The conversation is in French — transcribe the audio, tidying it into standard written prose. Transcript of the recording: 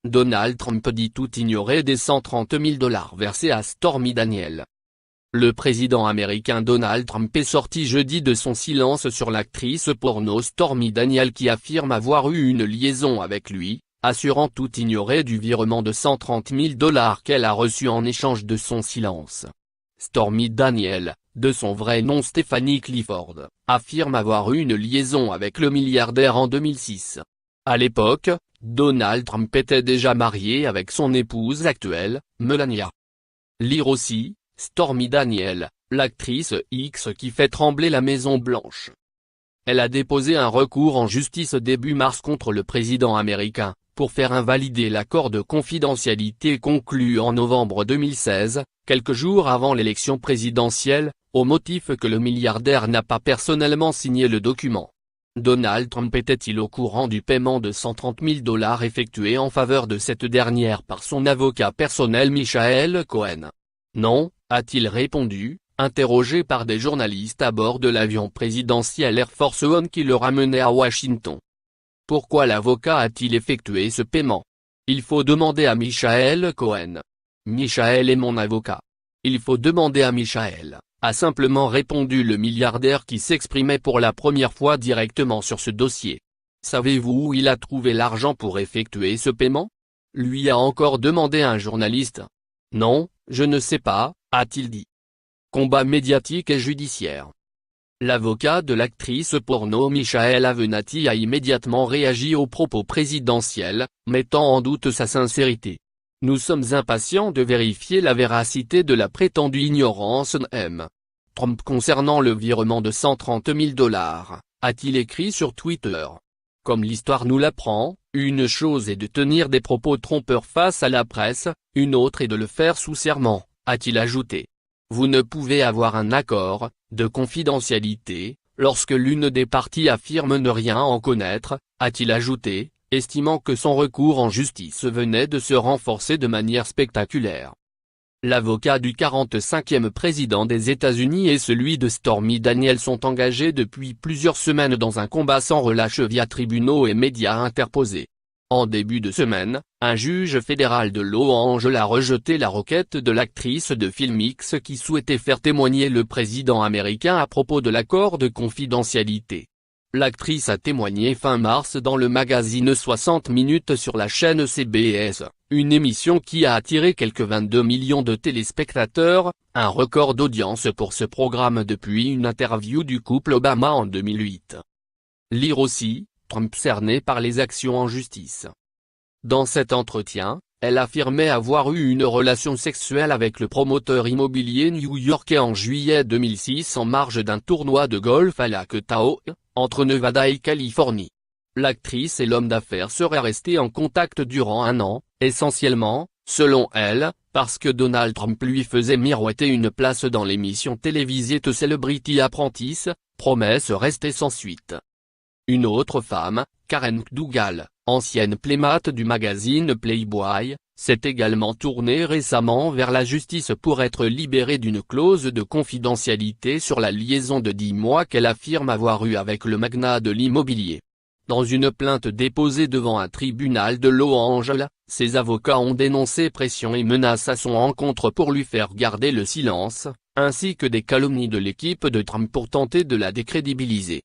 Donald Trump dit tout ignorer des 130 000 $ versés à Stormy Daniels. Le président américain Donald Trump est sorti jeudi de son silence sur l'actrice porno Stormy Daniels qui affirme avoir eu une liaison avec lui, assurant tout ignorer du virement de 130 000 $ qu'elle a reçu en échange de son silence. Stormy Daniels, de son vrai nom Stephanie Clifford, affirme avoir eu une liaison avec le milliardaire en 2006. À l'époque, Donald Trump était déjà marié avec son épouse actuelle, Melania. Lire aussi, Stormy Daniels, l'actrice X qui fait trembler la Maison-Blanche. Elle a déposé un recours en justice début mars contre le président américain, pour faire invalider l'accord de confidentialité conclu en novembre 2016, quelques jours avant l'élection présidentielle, au motif que le milliardaire n'a pas personnellement signé le document. Donald Trump était-il au courant du paiement de 130 000 $ effectué en faveur de cette dernière par son avocat personnel Michael Cohen? Non, a-t-il répondu, interrogé par des journalistes à bord de l'avion présidentiel Air Force One qui le ramenait à Washington. Pourquoi l'avocat a-t-il effectué ce paiement? Il faut demander à Michael Cohen. Michael est mon avocat. Il faut demander à Michael, a simplement répondu le milliardaire qui s'exprimait pour la première fois directement sur ce dossier. Savez-vous où il a trouvé l'argent pour effectuer ce paiement? Lui a encore demandé un journaliste. Non, je ne sais pas, a-t-il dit. Combat médiatique et judiciaire. L'avocat de l'actrice porno Michael Avenatti a immédiatement réagi aux propos présidentiels, mettant en doute sa sincérité. Nous sommes impatients de vérifier la véracité de la prétendue ignorance de M. Trump concernant le virement de 130 000 $, a-t-il écrit sur Twitter. Comme l'histoire nous l'apprend, une chose est de tenir des propos trompeurs face à la presse, une autre est de le faire sous serment, a-t-il ajouté. Vous ne pouvez avoir un accord de confidentialité lorsque l'une des parties affirme ne rien en connaître, a-t-il ajouté, estimant que son recours en justice venait de se renforcer de manière spectaculaire. L'avocat du 45e président des États-Unis et celui de Stormy Daniels sont engagés depuis plusieurs semaines dans un combat sans relâche via tribunaux et médias interposés. En début de semaine, un juge fédéral de Los Angeles a rejeté la requête de l'actrice de film X qui souhaitait faire témoigner le président américain à propos de l'accord de confidentialité. L'actrice a témoigné fin mars dans le magazine 60 minutes sur la chaîne CBS, une émission qui a attiré quelques 22 millions de téléspectateurs, un record d'audience pour ce programme depuis une interview du couple Obama en 2008. Lire aussi, Trump cerné par les actions en justice. Dans cet entretien, elle affirmait avoir eu une relation sexuelle avec le promoteur immobilier new-yorkais en juillet 2006 en marge d'un tournoi de golf à Lac Tahoe, entre Nevada et Californie. L'actrice et l'homme d'affaires seraient restés en contact durant un an, essentiellement, selon elle, parce que Donald Trump lui faisait miroiter une place dans l'émission télévisée The Celebrity Apprentice, promesse restée sans suite. Une autre femme, Karen Dougal, ancienne playmate du magazine Playboy, s'est également tournée récemment vers la justice pour être libérée d'une clause de confidentialité sur la liaison de 10 mois qu'elle affirme avoir eue avec le magnat de l'immobilier. Dans une plainte déposée devant un tribunal de Los Angeles, ses avocats ont dénoncé pressions et menaces à son encontre pour lui faire garder le silence, ainsi que des calomnies de l'équipe de Trump pour tenter de la décrédibiliser.